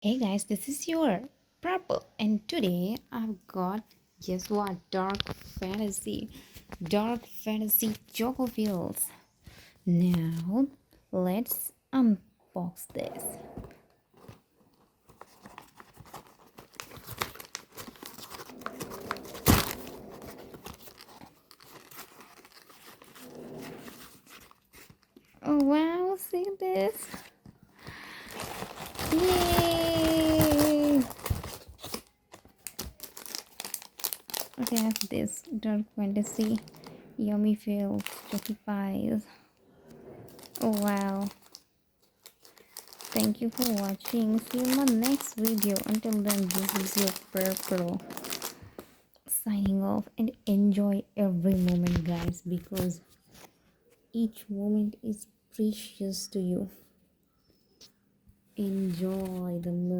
Hey guys, this is your Purple, and today I've got guess what? Dark fantasy choco pills. Now let's unbox this. Oh wow, see this? Yay! Okay, I have this dark fantasy yummy filled choco pies. Oh wow. Thank you for watching. See you in my next video. Until then, this is your Purple signing off, and enjoy every moment, guys, because each moment is precious to you. Enjoy the moment.